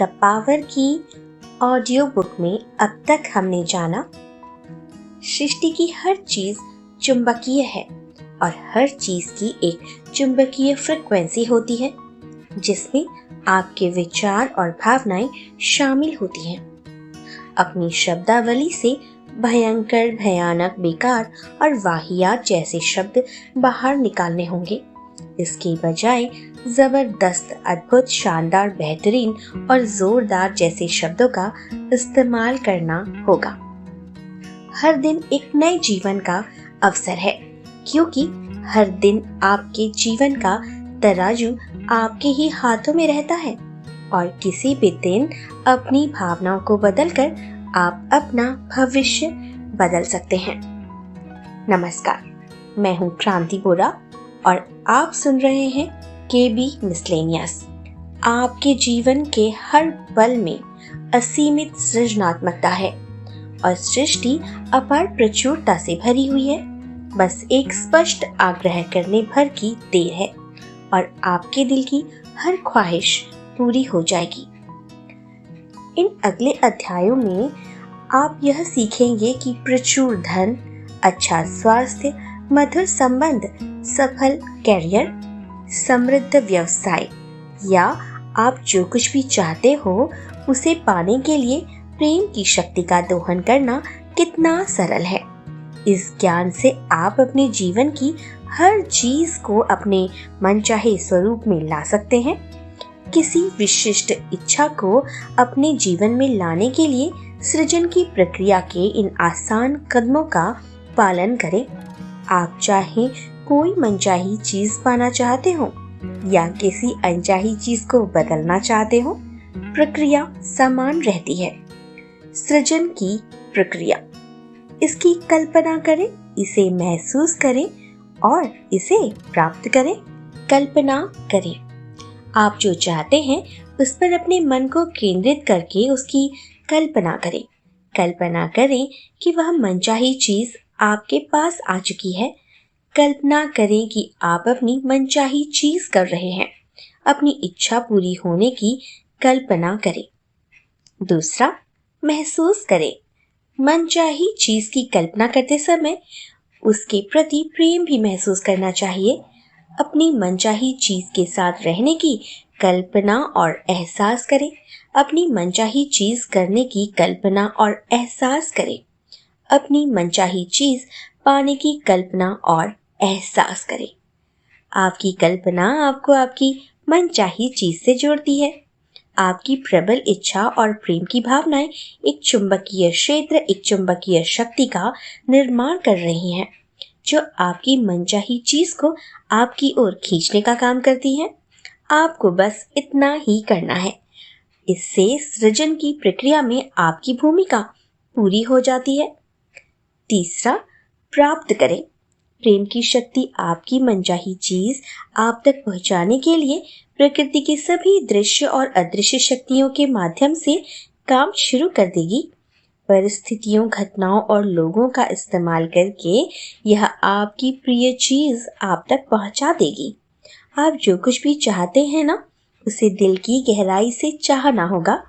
The power की audio book में अब तक हमने जाना, सृष्टि की हर चीज चुंबकीय है और हर चीज की एक चुंबकीय फ्रीक्वेंसी होती है जिसमें आपके विचार और भावनाएं शामिल होती हैं। अपनी शब्दावली से भयंकर, भयानक, बेकार और वाहियात जैसे शब्द बाहर निकालने होंगे। इसके बजाय जबरदस्त, अद्भुत, शानदार, बेहतरीन और जोरदार जैसे शब्दों का इस्तेमाल करना होगा। हर दिन एक नए जीवन का अवसर है, क्योंकि हर दिन आपके जीवन का तराजू आपके ही हाथों में रहता है और किसी भी दिन अपनी भावनाओं को बदलकर आप अपना भविष्य बदल सकते हैं। नमस्कार, मैं हूँ क्रांति बोरा और आप सुन रहे हैं KB मिसलेनियस। आपके जीवन के हर पल में असीमित सृजनात्मकता है और सृष्टि अपार प्रचुरता से भरी हुई है। बस एक स्पष्ट आग्रह करने भर की देर है और आपके दिल की हर ख्वाहिश पूरी हो जाएगी। इन अगले अध्यायों में आप यह सीखेंगे कि प्रचुर धन, अच्छा स्वास्थ्य, मधुर संबंध, सफल कैरियर, समृद्ध व्यवसाय या आप जो कुछ भी चाहते हो उसे पाने के लिए प्रेम की शक्ति का दोहन करना कितना सरल है। इस ज्ञान से आप अपने जीवन की हर चीज को अपने मनचाहे स्वरूप में ला सकते हैं। किसी विशिष्ट इच्छा को अपने जीवन में लाने के लिए सृजन की प्रक्रिया के इन आसान कदमों का पालन करें। आप चाहे कोई मनचाही चीज पाना चाहते हो या किसी अनचाही चीज को बदलना चाहते हो, प्रक्रिया समान रहती है। सृजन की प्रक्रिया, इसकी कल्पना करें, इसे महसूस करें और इसे प्राप्त करें। कल्पना करें, आप जो चाहते हैं उस पर अपने मन को केंद्रित करके उसकी कल्पना करें। कल्पना करें कि वह मनचाही चीज आपके पास आ चुकी है। कल्पना करें कि आप अपनी मनचाही चीज कर रहे हैं। अपनी इच्छा पूरी होने की कल्पना करें। दूसरा, महसूस करें। मनचाही चीज की कल्पना करते समय उसके प्रति प्रेम भी महसूस करना चाहिए। अपनी मनचाही चीज के साथ रहने की कल्पना और एहसास करें। अपनी मनचाही चीज करने की कल्पना और एहसास करें। अपनी मनचाही चीज पाने की कल्पना और एहसास करें। आपकी कल्पना आपको आपकी मनचाही चीज से जोड़ती है। आपकी प्रबल इच्छा और प्रेम की भावनाएं एक चुंबकीय क्षेत्र, एक चुंबकीय शक्ति का निर्माण कर रही हैं, जो आपकी मनचाही चीज को आपकी ओर खींचने का काम करती है। आपको बस इतना ही करना है। इससे सृजन की प्रक्रिया में आपकी भूमिका पूरी हो जाती है। तीसरा, प्राप्त करें। प्रेम की शक्ति आपकी मनचाही चीज आप तक पहुंचाने के लिए प्रकृति की सभी दृश्य और अदृश्य शक्तियों के माध्यम से काम शुरू कर देगी। परिस्थितियों, घटनाओं और लोगों का इस्तेमाल करके यह आपकी प्रिय चीज आप तक पहुंचा देगी। आप जो कुछ भी चाहते हैं ना, उसे दिल की गहराई से चाहना होगा।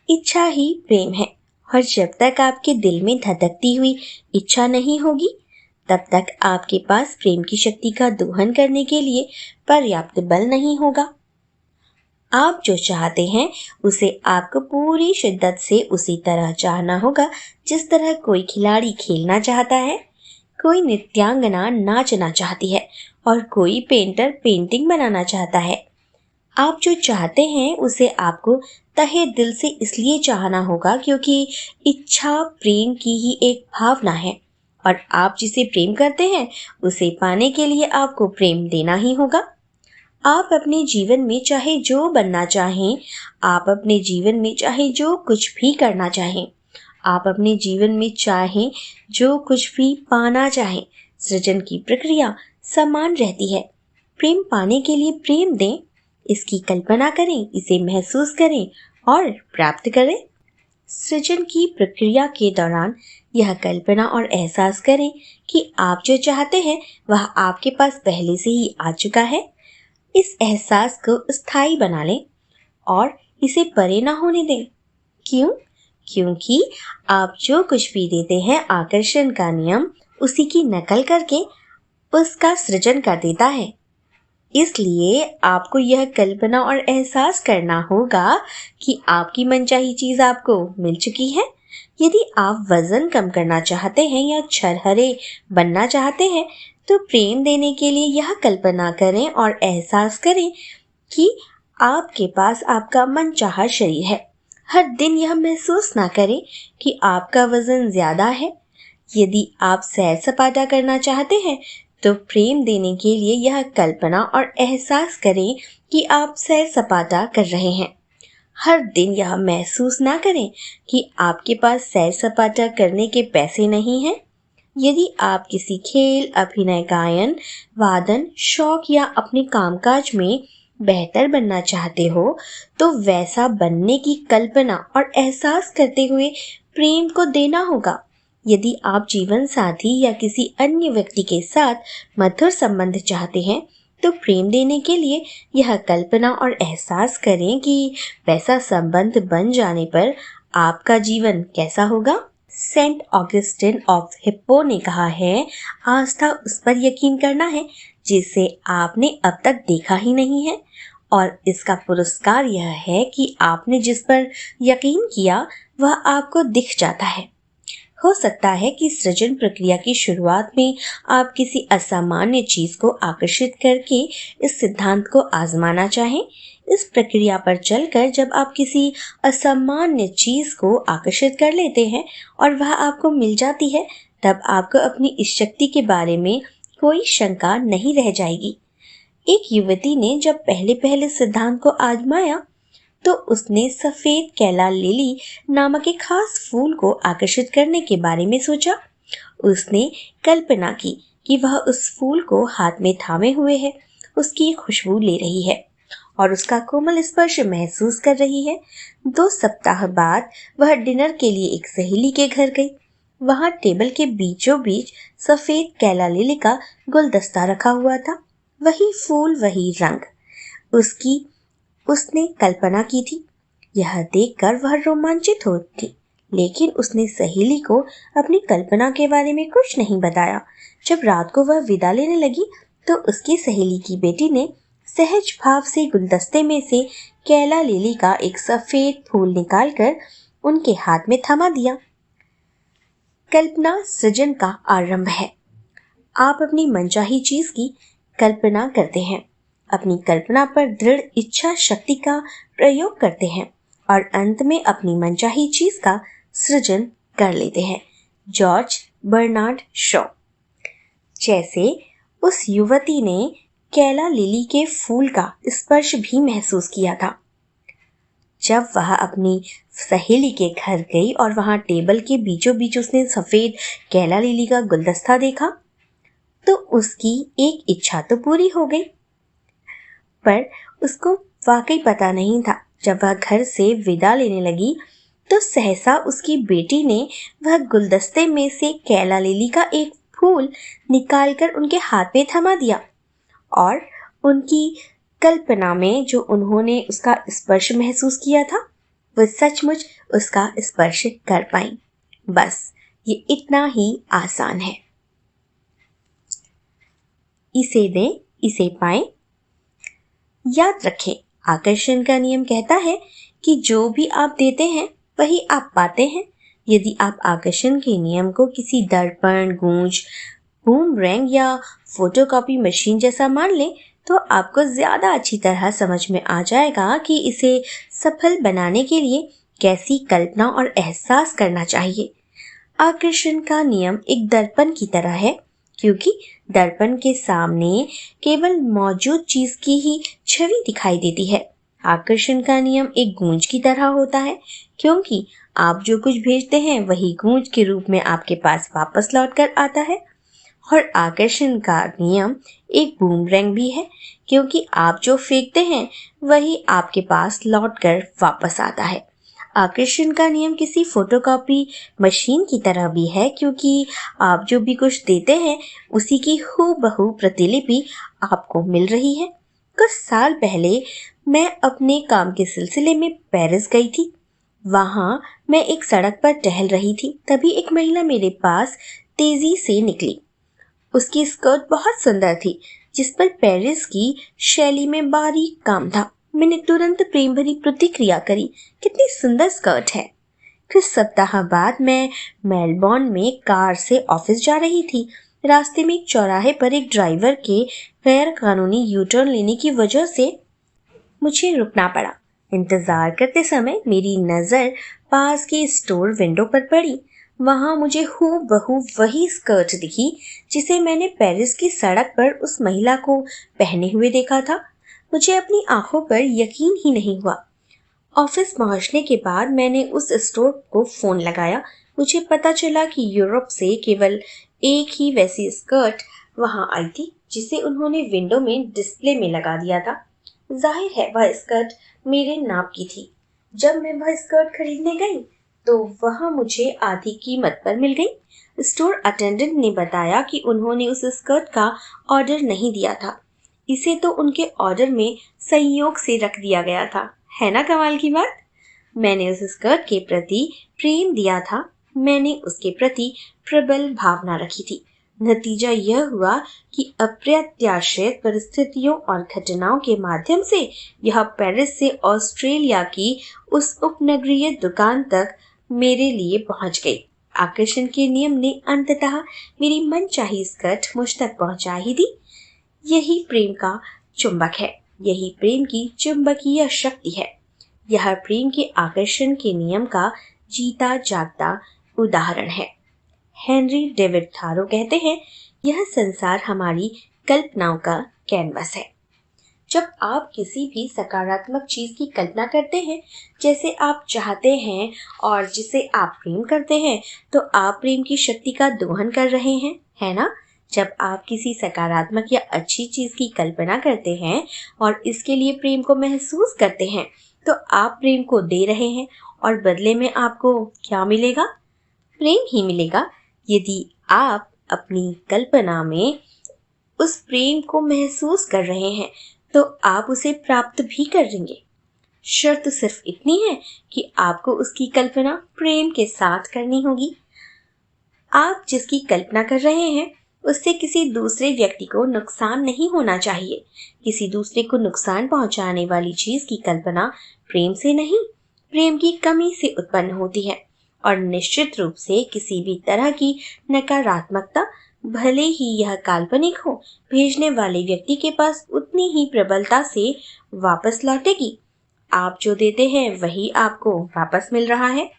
इच्छा ही प्रेम है और जब तक आपके दिल में धधकती हुई इच्छा नहीं होगी, तब तक आपके पास प्रेम की शक्ति का दोहन करने के लिए पर्याप्त बल नहीं होगा। आप जो चाहते हैं उसे आपको पूरी शिद्दत से उसी तरह चाहना होगा जिस तरह कोई खिलाड़ी खेलना चाहता है, कोई नृत्यांगना नाचना चाहती है और कोई पेंटर पेंटिंग बनाना चाहता है। आप जो चाहते हैं उसे आपको तहे दिल से इसलिए चाहना होगा क्योंकि इच्छा प्रेम की ही एक भावना है और आप जिसे प्रेम करते हैं उसे पाने के लिए आपको प्रेम देना ही होगा। आप अपने जीवन में चाहे जो बनना चाहें, आप अपने जीवन में चाहे जो कुछ भी करना चाहें, आप अपने जीवन में चाहें जो कुछ भी पाना चाहें, सृजन की प्रक्रिया समान रहती है। प्रेम पाने के लिए प्रेम दें, इसकी कल्पना करें, इसे महसूस करें और प्राप्त करें। सृजन की प्रक्रिया के दौरान यह कल्पना और एहसास करें कि आप जो चाहते हैं वह आपके पास पहले से ही आ चुका है। इस एहसास को स्थायी बना लें और इसे परे ना होने दें। क्यों? क्योंकि आप जो कुछ भी देते हैं, आकर्षण का नियम उसी की नकल करके उसका सृजन कर देता है। इसलिए आपको यह कल्पना और एहसास करना होगा कि आपकी मनचाही चीज आपको मिल चुकी है। यदि आप वजन कम करना चाहते हैं या छरहरे बनना चाहते हैं, तो प्रेम देने के लिए यह कल्पना करें और एहसास करें कि आपके पास आपका मनचाहा शरीर है। हर दिन यह महसूस ना करें कि आपका वजन ज्यादा है। यदि आप सैर सपाटा करना चाहते हैं, तो प्रेम देने के लिए यह कल्पना और एहसास करें कि आप सैर सपाटा कर रहे हैं। हर दिन यह महसूस ना करें कि आपके पास सैर सपाटा करने के पैसे नहीं हैं। यदि आप किसी खेल, अभिनय, गायन, वादन, शौक या अपने कामकाज में बेहतर बनना चाहते हो, तो वैसा बनने की कल्पना और एहसास करते हुए प्रेम को देना होगा। यदि आप जीवन साथी या किसी अन्य व्यक्ति के साथ मधुर संबंध चाहते हैं, तो प्रेम देने के लिए यह कल्पना और एहसास करें कि वैसा संबंध बन जाने पर आपका जीवन कैसा होगा। सेंट ऑगस्टिन ऑफ हिप्पो ने कहा है, आस्था उस पर यकीन करना है जिसे आपने अब तक देखा ही नहीं है, और इसका पुरस्कार यह है कि आपने जिस पर यकीन किया वह आपको दिख जाता है। हो सकता है कि सृजन प्रक्रिया की शुरुआत में आप किसी असामान्य चीज को आकर्षित करके इस सिद्धांत को आजमाना चाहें। इस प्रक्रिया पर चलकर जब आप किसी असामान्य चीज को आकर्षित कर लेते हैं और वह आपको मिल जाती है, तब आपको अपनी इस शक्ति के बारे में कोई शंका नहीं रह जाएगी। एक युवती ने जब पहले सिद्धांत को आजमाया, तो उसने सफेद कैला लिली नामक एक खास फूल को आकर्षित करने के बारे में सोचा। उसने कल्पना की कि वह उस फूल को हाथ में थामे हुए है, उसकी खुशबू ले रही है और उसका कोमल स्पर्श महसूस कर रही है। 2 सप्ताह बाद वह डिनर के लिए एक सहेली के घर गई। वहां टेबल के बीचों बीच सफेद कैला लिली का गुलदस्ता रखा हुआ था। वही फूल, वही रंग उसने कल्पना की थी। यह देखकर वह रोमांचित हो थी, लेकिन उसने सहेली को अपनी कल्पना के बारे में कुछ नहीं बताया। जब रात को वह विदा लेने लगी, तो उसकी सहेली की बेटी ने सहज भाव से गुलदस्ते में से कैला लिली का एक सफेद फूल निकालकर उनके हाथ में थमा दिया। कल्पना सृजन का आरंभ है। आप अपनी मनचाही चीज की कल्पना करते हैं, अपनी कल्पना पर दृढ़ इच्छा शक्ति का प्रयोग करते हैं और अंत में अपनी मनचाही चीज का सृजन कर लेते हैं। George Bernard Shaw. जैसे उस युवती ने कैला लिली के फूल का स्पर्श भी महसूस किया था। जब वह अपनी सहेली के घर गई और वहां टेबल के बीचों बीच उसने सफेद कैला लिली का गुलदस्ता देखा, तो उसकी एक इच्छा तो पूरी हो गई, पर उसको वाकई पता नहीं था। जब वह घर से विदा लेने लगी, तो सहसा उसकी बेटी ने वह गुलदस्ते में से कैला लिली का एक फूल निकालकर उनके हाथ में थमा दिया और उनकी कल्पना में जो उन्होंने उसका स्पर्श महसूस किया था, वह सचमुच उसका स्पर्श कर पाई। बस ये इतना ही आसान है। इसे दें, इसे पाएं। याद रखें, आकर्षण का नियम कहता है कि जो भी आप देते हैं वही आप पाते हैं। यदि आप आकर्षण के नियम को किसी दर्पण, गूंज, बूमरैंग या फोटोकॉपी मशीन जैसा मान लें, तो आपको ज्यादा अच्छी तरह समझ में आ जाएगा कि इसे सफल बनाने के लिए कैसी कल्पना और एहसास करना चाहिए। आकर्षण का नियम एक दर्पण की तरह है, क्योंकि दर्पण के सामने केवल मौजूद चीज की ही छवि दिखाई देती है। आकर्षण का नियम एक गूंज की तरह होता है, क्योंकि आप जो कुछ भेजते हैं वही गूंज के रूप में आपके पास वापस लौट कर आता है। और आकर्षण का नियम एक बूमरैंग भी है, क्योंकि आप जो फेंकते हैं वही आपके पास लौट कर वापस आता है। आकर्षण का नियम किसी फोटोकॉपी मशीन की तरह भी है, क्योंकि आप जो भी कुछ देते हैं उसी की हूबहू प्रतिलिपि आपको मिल रही है। कुछ साल पहले मैं अपने काम के सिलसिले में पेरिस गई थी। वहाँ मैं एक सड़क पर टहल रही थी, तभी एक महिला मेरे पास तेजी से निकली। उसकी स्कर्ट बहुत सुंदर थी, जिस पर पेरिस की शैली में बारीक काम था। मैंने तुरंत प्रेम भरी प्रतिक्रिया करी, कितनी सुंदर स्कर्ट है। कुछ सप्ताह बाद मैं मेलबोर्न में कार से ऑफिस जा रही थी। रास्ते में एक चौराहे पर एक ड्राइवर के गैर कानूनी यू टर्न लेने की वजह से मुझे रुकना पड़ा। इंतजार करते समय मेरी नजर पास के स्टोर विंडो पर पड़ी। वहां मुझे हूबहू वही स्कर्ट दिखी जिसे मैंने पेरिस की सड़क पर उस महिला को पहने हुए देखा था। मुझे अपनी आंखों पर यकीन ही नहीं हुआ। ऑफिस पहुंचने के बाद मैंने उस स्टोर को फोन लगाया। मुझे पता चला कि यूरोप से केवल एक ही वैसी स्कर्ट वहां आई थी जिसे उन्होंने विंडो में डिस्प्ले में लगा दिया था। जाहिर है वह स्कर्ट मेरे नाप की थी। जब मैं वह स्कर्ट खरीदने गई तो वह मुझे आधी कीमत पर मिल गई। स्टोर अटेंडेंट ने बताया कि उन्होंने उस स्कर्ट का ऑर्डर नहीं दिया था। इसे तो उनके ऑर्डर में संयोग से रख दिया गया था। है ना कमाल की बात। मैंने उस स्कर्ट के प्रति प्रेम दिया था। मैंने उसके प्रति प्रबल भावना रखी थी। नतीजा यह हुआ कि अप्रत्याशित परिस्थितियों और घटनाओं के माध्यम से यह पेरिस से ऑस्ट्रेलिया की उस उपनगरीय दुकान तक मेरे लिए पहुंच गई। आकर्षण के नियम ने अंततः मेरी मनचाही स्कर्ट मुझ तक पहुंचा ही दी। यही प्रेम का चुंबक है। यही प्रेम की चुंबकीय शक्ति है। यह प्रेम के आकर्षण के नियम का जीता जागता उदाहरण है। हेनरी डेविड थारो कहते हैं, यह संसार हमारी कल्पनाओं का कैनवस है। जब आप किसी भी सकारात्मक चीज की कल्पना करते हैं, जैसे आप चाहते हैं और जिसे आप प्रेम करते हैं, तो आप प्रेम की शक्ति का दोहन कर रहे हैं, है ना? जब आप किसी सकारात्मक या अच्छी चीज की कल्पना करते हैं और इसके लिए प्रेम को महसूस करते हैं, तो आप प्रेम को दे रहे हैं और बदले में आपको क्या मिलेगा? प्रेम ही मिलेगा। यदि आप अपनी कल्पना में उस प्रेम को महसूस कर रहे हैं, तो आप उसे प्राप्त भी करेंगे। शर्त सिर्फ इतनी है कि आपको उसकी कल्पना प्रेम के साथ करनी होगी। आप जिसकी कल्पना कर रहे हैं, उससे किसी दूसरे व्यक्ति को नुकसान नहीं होना चाहिए। किसी दूसरे को नुकसान पहुंचाने वाली चीज की कल्पना प्रेम से नहीं, प्रेम की कमी से उत्पन्न होती है। और निश्चित रूप से किसी भी तरह की नकारात्मकता, भले ही यह काल्पनिक हो, भेजने वाले व्यक्ति के पास उतनी ही प्रबलता से वापस लौटेगी। आप जो देते हैं वही आपको वापस मिल रहा है।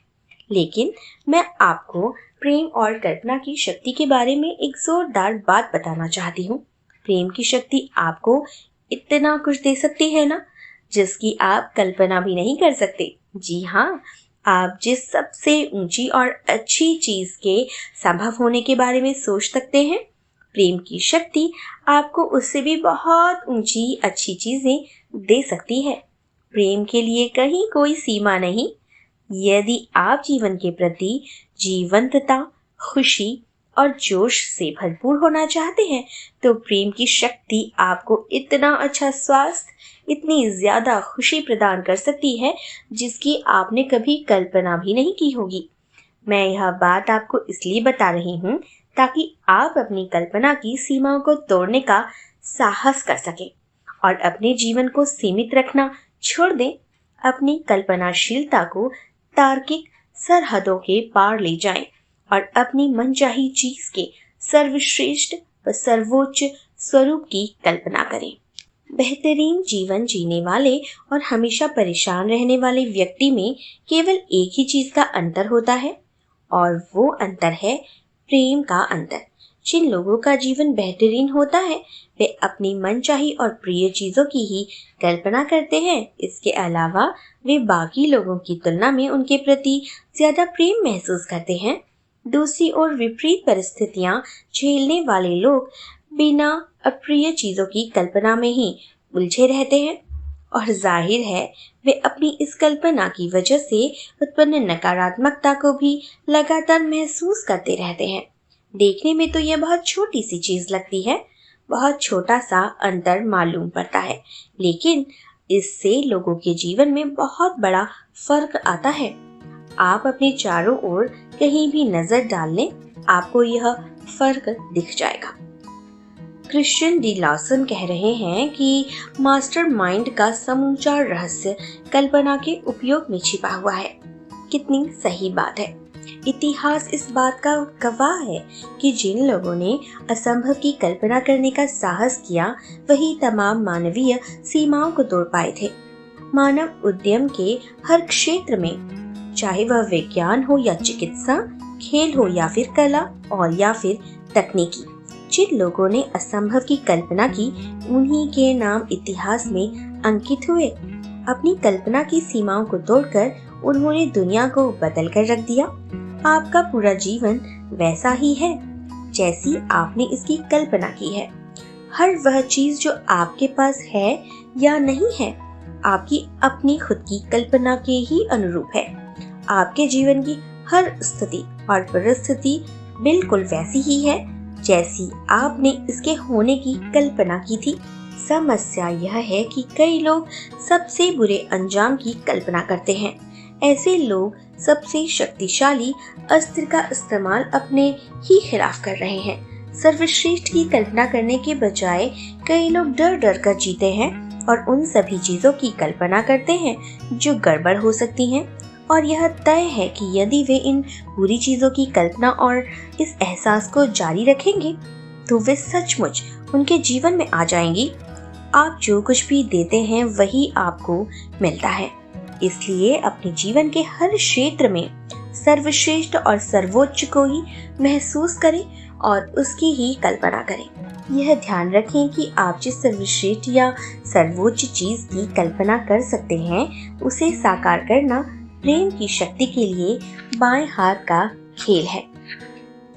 लेकिन मैं आपको प्रेम और कल्पना की शक्ति के बारे में एक जोरदार बात बताना चाहती हूँ। प्रेम की शक्ति आपको इतना कुछ दे सकती है ना, जिसकी आप कल्पना भी नहीं कर सकते। जी हाँ, आप जिस सबसे ऊंची और अच्छी चीज के संभव होने के बारे में सोच सकते हैं, प्रेम की शक्ति आपको उससे भी बहुत ऊंची अच्छी चीजें दे सकती है। प्रेम के लिए कहीं कोई सीमा नहीं। यदि आप जीवन के प्रति जीवंतता, खुशी और जोश से भरपूर होना चाहते हैं, तो प्रेम की शक्ति आपको इतना अच्छा स्वास्थ्य, इतनी ज्यादा खुशी प्रदान कर सकती है जिसकी आपने कभी कल्पना भी नहीं की होगी। मैं यह बात आपको इसलिए बता रही हूँ ताकि आप अपनी कल्पना की सीमाओं को तोड़ने का साहस कर सकें और अपने जीवन को सीमित रखना छोड़ दें। अपनी कल्पनाशीलता को तार्किक सरहदों के पार ले जाएं और अपनी मनचाही चीज के सर्वश्रेष्ठ व सर्वोच्च स्वरूप की कल्पना करें। बेहतरीन जीवन जीने वाले और हमेशा परेशान रहने वाले व्यक्ति में केवल एक ही चीज का अंतर होता है, और वो अंतर है प्रेम का अंतर। जिन लोगों का जीवन बेहतरीन होता है, वे अपनी मनचाही और प्रिय चीजों की ही कल्पना करते हैं। इसके अलावा वे बाकी लोगों की तुलना में उनके प्रति ज्यादा प्रेम महसूस करते हैं। दूसरी ओर विपरीत परिस्थितियां झेलने वाले लोग बिना अप्रिय चीजों की कल्पना में ही उलझे रहते हैं, और जाहिर है वे अपनी इस कल्पना की वजह से उत्पन्न नकारात्मकता को भी लगातार महसूस करते रहते हैं। देखने में तो यह बहुत छोटी सी चीज लगती है, बहुत छोटा सा अंतर मालूम पड़ता है, लेकिन इससे लोगों के जीवन में बहुत बड़ा फर्क आता है। आप अपने चारों ओर कहीं भी नजर डाल लें, आपको यह फर्क दिख जाएगा। क्रिश्चियन डी लॉसन कह रहे हैं कि मास्टरमाइंड का समूचा रहस्य कल्पना के उपयोग में छिपा हुआ है। कितनी सही बात है। इतिहास इस बात का गवाह है कि जिन लोगों ने असंभव की कल्पना करने का साहस किया, वही तमाम मानवीय सीमाओं को तोड़ पाए थे। मानव उद्यम के हर क्षेत्र में, चाहे वह विज्ञान हो या चिकित्सा, खेल हो या फिर कला और या फिर तकनीकी, जिन लोगों ने असंभव की कल्पना की, उन्हीं के नाम इतिहास में अंकित हुए। अपनी कल्पना की सीमाओं को तोड़कर उन्होंने दुनिया को बदल कर रख दिया। आपका पूरा जीवन वैसा ही है जैसी आपने इसकी कल्पना की है। हर वह चीज जो आपके पास है या नहीं है, आपकी अपनी खुद की कल्पना के ही अनुरूप है। आपके जीवन की हर स्थिति और परिस्थिति बिल्कुल वैसी ही है जैसी आपने इसके होने की कल्पना की थी। समस्या यह है कि कई लोग सबसे बुरे अंजाम की कल्पना करते हैं। ऐसे लोग सबसे शक्तिशाली अस्त्र का इस्तेमाल अपने ही खिलाफ कर रहे हैं। सर्वश्रेष्ठ की कल्पना करने के बजाय कई लोग डर डर कर जीते हैं और उन सभी चीजों की कल्पना करते हैं जो गड़बड़ हो सकती हैं। और यह तय है कि यदि वे इन बुरी चीजों की कल्पना और इस एहसास को जारी रखेंगे तो वे सचमुच उनके जीवन में आ जाएंगी। आप जो कुछ भी देते हैं वही आपको मिलता है। इसलिए अपने जीवन के हर क्षेत्र में सर्वश्रेष्ठ और सर्वोच्च को ही महसूस करें और उसकी ही कल्पना करें। यह ध्यान रखें कि आप जिस सर्वश्रेष्ठ या सर्वोच्च चीज की कल्पना कर सकते हैं, उसे साकार करना प्रेम की शक्ति के लिए बाएं हाथ का खेल है।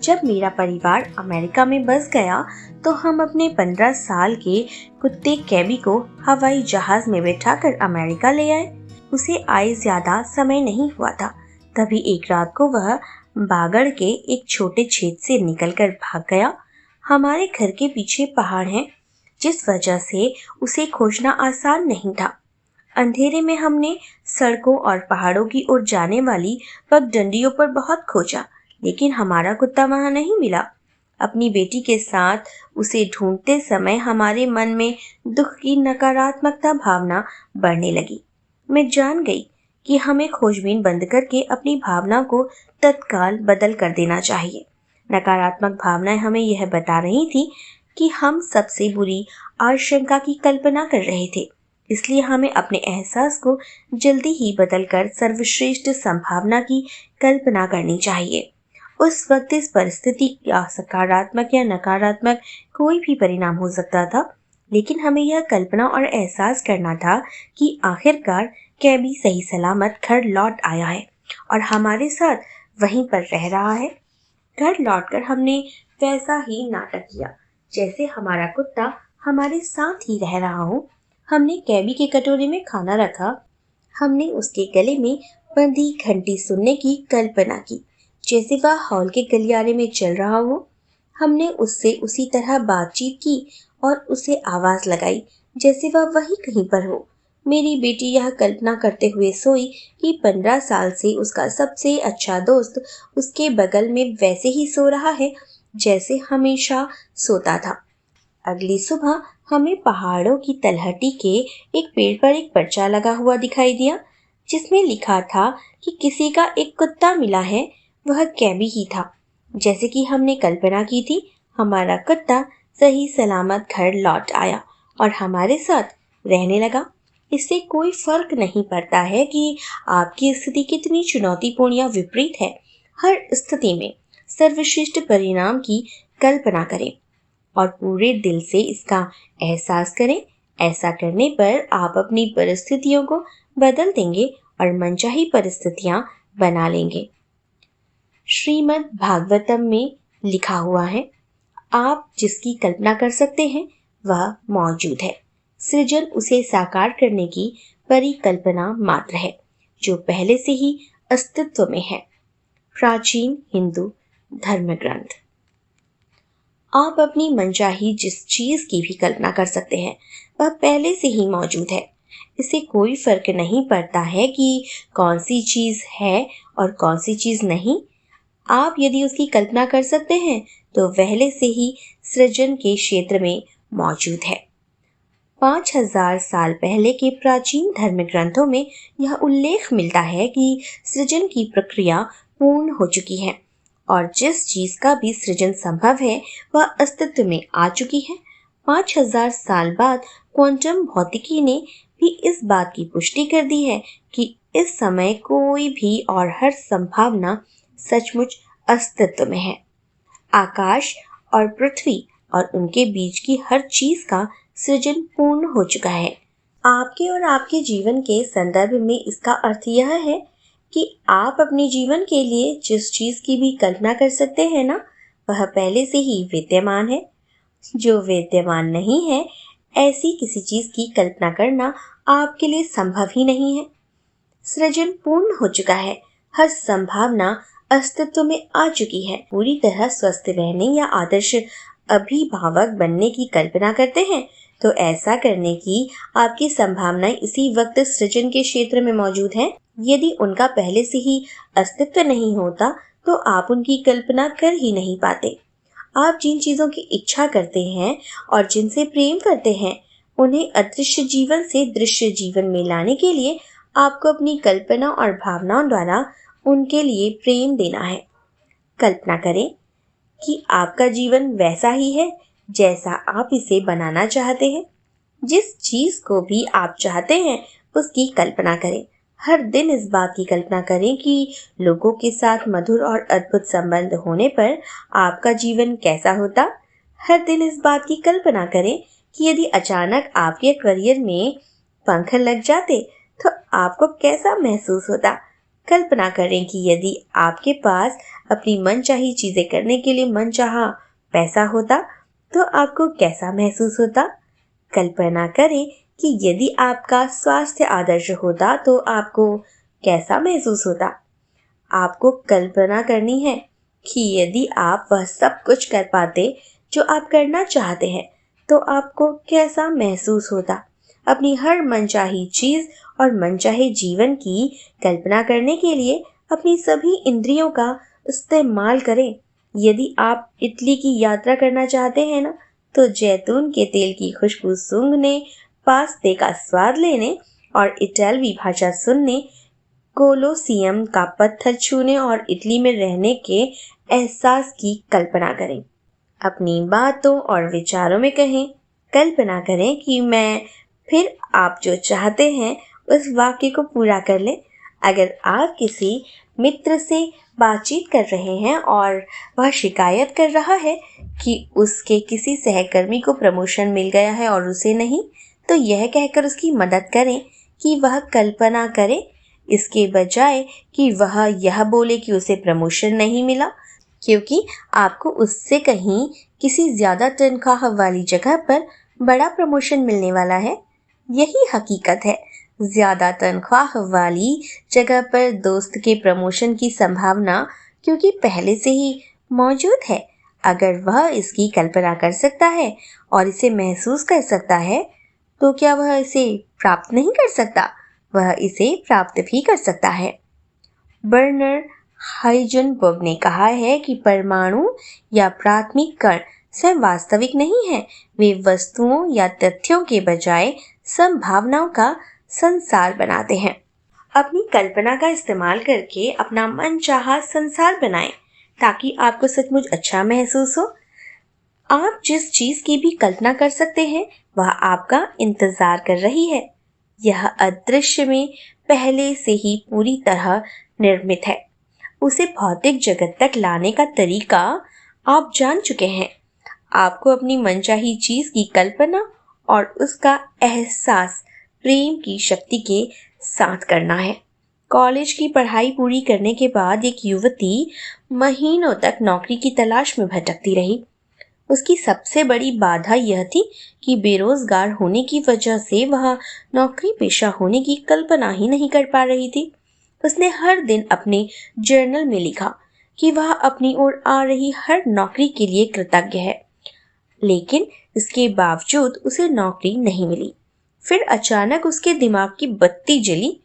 जब मेरा परिवार अमेरिका में बस गया तो हम अपने 15 साल के कुत्ते कैबी को हवाई जहाज में बैठाकर अमेरिका ले आए। उसे आए ज्यादा समय नहीं हुआ था, तभी एक रात को वह बागड़ के एक छोटे छेद से निकलकर भाग गया। हमारे घर के पीछे पहाड़ हैं, जिस वजह से उसे खोजना आसान नहीं था। अंधेरे में हमने सड़कों और पहाड़ों की ओर जाने वाली पगडंडियों पर बहुत खोजा, लेकिन हमारा कुत्ता वहां नहीं मिला। अपनी बेटी के साथ उसे ढूंढते समय हमारे मन में दुख की नकारात्मकता भावना बढ़ने लगी। मैं जान गई कि हमें खोजबीन बंद करके अपनी भावना को तत्काल बदल कर देना चाहिए। नकारात्मक भावनाएं हमें यह बता रही थी कि हम सबसे बुरी आशंका की कल्पना कर रहे थे। इसलिए हमें अपने एहसास को जल्दी ही बदलकर सर्वश्रेष्ठ संभावना की कल्पना करनी चाहिए। उस वक्त इस परिस्थिति का सकारात्मक या नकारात्मक कोई भी परिणाम हो सकता था, लेकिन हमें यह कल्पना और एहसास करना था कि आखिरकार कैबी सही सलामत घर लौट आया है और हमारे साथ वहीं पर रह रहा है। घर लौटकर हमने वैसा ही नाटक किया जैसे हमारा कुत्ता हमारे साथ ही रह रहा हो। हमने कैबी के कटोरे में खाना रखा। हमने उसके गले में बंधी घंटी सुनने की कल्पना की जैसे वह हॉल के गलियारे में चल रहा हो। हमने उससे उसी तरह बातचीत की और उसे आवाज लगाई जैसे वह वहीं कहीं पर हो। मेरी बेटी यह कल्पना करते हुए सोई कि 15 साल से उसका सबसे अच्छा दोस्त उसके बगल में वैसे ही सो रहा है जैसे हमेशा सोता था। अगली सुबह हमें पहाड़ों की तलहटी के एक पेड़ पर एक पर्चा लगा हुआ दिखाई दिया, जिसमें लिखा था कि किसी का एक कुत्ता मिला है। वह कैबी ही था। जैसे कि हमने कल्पना की थी, हमारा कुत्ता सही सलामत घर लौट आया और हमारे साथ रहने लगा। इससे कोई फर्क नहीं पड़ता है कि आपकी स्थिति कितनी चुनौतीपूर्ण या विपरीत है। हर स्थिति में सर्वश्रेष्ठ परिणाम की कल्पना करें और पूरे दिल से इसका एहसास करें। ऐसा करने पर आप अपनी परिस्थितियों को बदल देंगे और मनचाही परिस्थितियां बना लेंगे। श्रीमद् भागवतम में लिखा हुआ है, आप जिसकी कल्पना कर सकते हैं वह मौजूद है। सृजन उसे साकार करने की परिकल्पना मात्र है जो पहले से ही अस्तित्व में है। प्राचीन हिंदू धर्म ग्रंथ। आप अपनी मनचाही जिस चीज की भी कल्पना कर सकते हैं वह पहले से ही मौजूद है। इसे कोई फर्क नहीं पड़ता है कि कौन सी चीज़ है और कौन सी चीज़ नहीं। आप यदि उसकी कल्पना कर सकते हैं तो पहले से ही सृजन के क्षेत्र में मौजूद है। 5000 साल पहले के प्राचीन धर्म ग्रंथों में यह उल्लेख मिलता है कि सृजन की प्रक्रिया पूर्ण हो चुकी है और जिस चीज का भी सृजन संभव है वह अस्तित्व में आ चुकी है। 5000 साल बाद क्वांटम भौतिकी ने भी इस बात की पुष्टि कर दी है कि इस समय कोई भी और हर संभावना सचमुच अस्तित्व में है। आकाश और पृथ्वी और उनके बीच की हर चीज का सृजन पूर्ण हो चुका है। आपके और आपके जीवन के संदर्भ में इसका अर्थ यह है कि आप अपने जीवन के लिए जिस चीज की भी कल्पना कर सकते हैं ना, वह पहले से ही विद्यमान है। जो विद्यमान नहीं है, ऐसी किसी चीज की कल्पना करना आपके लिए संभव ही नहीं है। सृजन पूर्ण हो चुका है, हर संभावना अस्तित्व में आ चुकी है। पूरी तरह स्वस्थ रहने या आदर्श अभिभावक बनने की कल्पना करते हैं तो ऐसा करने की आपकी संभावनाएं इसी वक्त सृजन के क्षेत्र में मौजूद हैं। यदि उनका पहले से ही अस्तित्व नहीं होता तो आप उनकी कल्पना कर ही नहीं पाते। आप जिन चीजों की इच्छा करते हैं और जिनसे प्रेम करते हैं, उन्हें अदृश्य जीवन से दृश्य जीवन में लाने के लिए आपको अपनी कल्पना और भावनाओं द्वारा उनके लिए प्रेम देना है। कल्पना करें कि आपका जीवन वैसा ही है जैसा आप इसे बनाना चाहते हैं। जिस चीज को भी आप चाहते हैं उसकी कल्पना करें। हर दिन इस बात की कल्पना करें कि लोगों के साथ मधुर और अद्भुत संबंध होने पर आपका जीवन कैसा होता। हर दिन इस बात की कल्पना करें कि यदि अचानक आपके करियर में पंख लग जाते तो आपको कैसा महसूस होता। कल्पना करें कि यदि आपके पास अपनी मनचाही चीजें करने के लिए मनचाहा पैसा होता तो आपको कैसा महसूस होता। कल्पना करें कि यदि आपका स्वास्थ्य आदर्श होता तो आपको कैसा महसूस होता। आपको कल्पना करनी है कि यदि आप वह सब कुछ कर पाते जो आप करना चाहते हैं तो आपको कैसा महसूस होता। अपनी हर मनचाही चीज और मनचाहे जीवन की कल्पना करने के लिए अपनी सभी इंद्रियों का इस्तेमाल करें। यदि आप इटली की यात्रा करना चाहते हैं ना, तो जैतून के तेल की खुशबू सूंघने, पास्ते का स्वाद लेने और इटालवी भाषा सुनने, कोलोसियम का पत्थर छूने और इटली में रहने के एहसास की कल्पना करें। अपनी बातों और विचारों में कहें, कल्पना करें कि मैं फिर आप जो चाहते हैं उस वाक्य को पूरा कर लें। अगर आप किसी मित्र से बातचीत कर रहे हैं और वह शिकायत कर रहा है कि उसके किसी सहकर्मी को प्रमोशन मिल गया है और उसे नहीं, तो यह कहकर उसकी मदद करें कि वह कल्पना करे, इसके बजाय कि वह यह बोले कि उसे प्रमोशन नहीं मिला, क्योंकि आपको उससे कहीं किसी ज्यादा तनख्वाह वाली जगह पर बड़ा प्रमोशन मिलने वाला है। यही हकीकत है। ज्यादा तनख्वाह वाली जगह पर दोस्त के प्रमोशन की संभावना क्योंकि पहले से ही मौजूद है। अगर वह इसकी कल्पना कर सकता है और इसे महसूस कर सकता है तो क्या वह इसे प्राप्त नहीं कर सकता? वह इसे प्राप्त भी कर सकता है। बर्नर हाइजेनबर्ग ने कहा है कि परमाणु या प्राथमिक कण स्वयं वास्तविक नहीं है, वे वस्तुओं या तथ्यों के बजाय संभावनाओं का संसार बनाते हैं। अपनी कल्पना का इस्तेमाल करके अपना मनचाहा संसार बनाएं ताकि आपको सचमुच अच्छा महसूस हो। आप जिस चीज की भी कल्पना कर सकते हैं वह आपका इंतजार कर रही है। यह अदृश्य में पहले से ही पूरी तरह निर्मित है। उसे भौतिक जगत तक लाने का तरीका आप जान चुके हैं। आपको अपनी मनचाही चीज की कल्पना और उसका एहसास प्रेम की शक्ति के साथ करना है। कॉलेज की पढ़ाई पूरी करने के बाद एक युवती महीनों तक नौकरी की तलाश में भटकती रही। उसकी सबसे बड़ी बाधा यह थी कि बेरोजगार होने की वजह से वह नौकरी पेशा होने की कल्पना ही नहीं कर पा रही थी। उसने हर दिन अपने जर्नल में लिखा कि वह अपनी ओर आ रही हर नौकरी के लिए कृतज्ञ है, लेकिन इसके बावजूद उसे नौकरी नहीं मिली। फिर अचानक उसके दिमाग की बत्ती जली।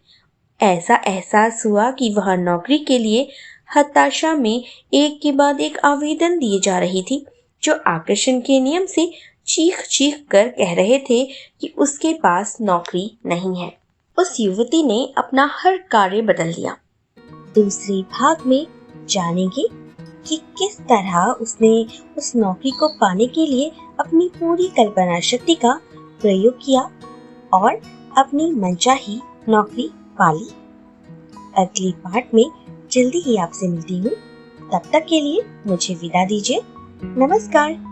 ऐसा एहसास हुआ कि वह नौकरी के लिए हताशा में एक के बाद एक आवेदन दिए जा रही थी, जो आकर्षण के नियम से चीख चीख कर कह रहे थे कि उसके पास नौकरी नहीं है। उस युवती ने अपना हर कार्य बदल दिया। दूसरे भाग में जानेंगे कि किस तरह उसने उस नौकरी को पाने के लिए अपनी पूरी कल्पना शक्ति का प्रयोग किया और अपनी मनचाही नौकरी पाली। अगली पार्ट में जल्दी ही आपसे मिलती हूँ। तब तक के लिए मुझे विदा दीजिए। नमस्कार।